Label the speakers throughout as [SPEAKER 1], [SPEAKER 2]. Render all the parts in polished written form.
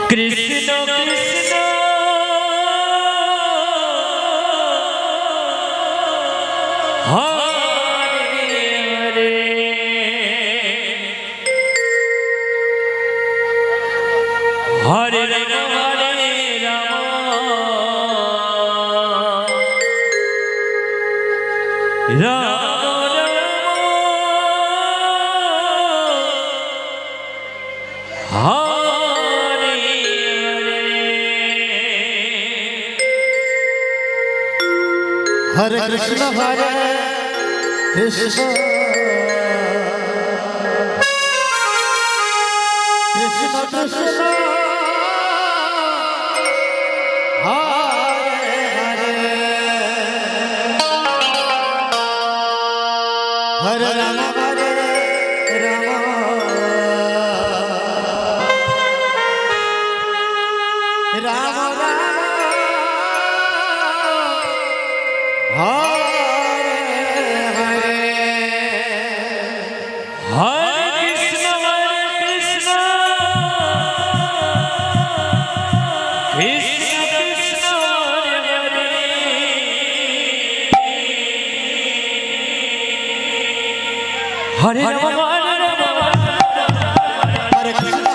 [SPEAKER 1] Krishna Krishna Hare Hare Hare Ram Hare Ram Ram Hare
[SPEAKER 2] Hare Krishna Hare Krishna Krishna Krishna Hare Hare Hare Rama Hare Rama Rama Rama Hare Hare
[SPEAKER 1] Hare Krishna Krishna Krishna Hare Hare Hare Rama
[SPEAKER 2] Hare Krishna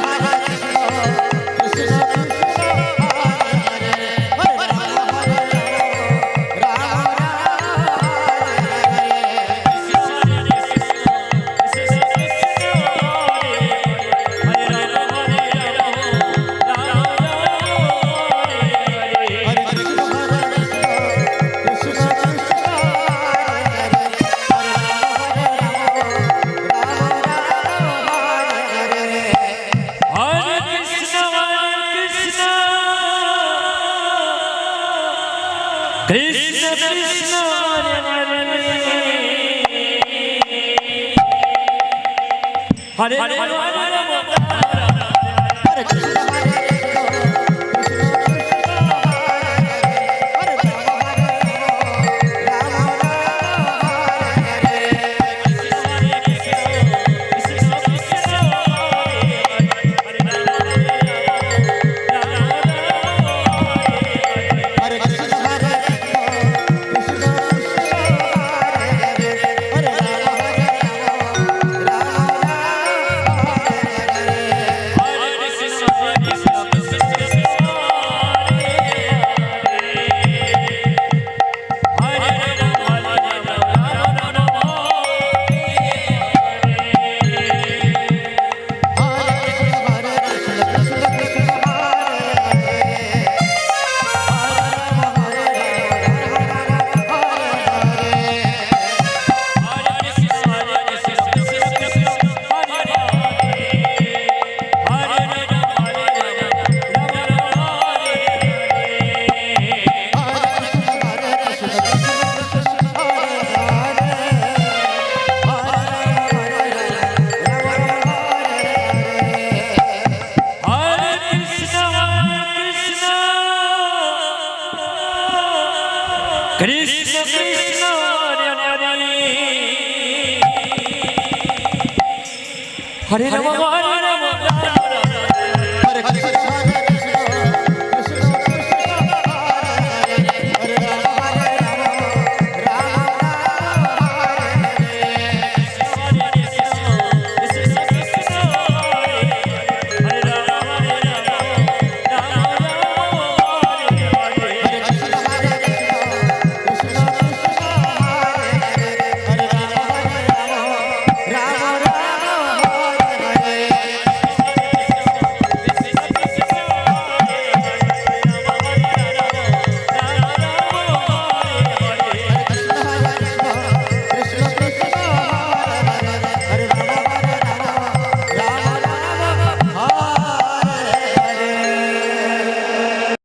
[SPEAKER 1] Krishna Krishna Hare Hare
[SPEAKER 2] Hare Krishna Krishna Hare Rama Hare Rama Hare Krishna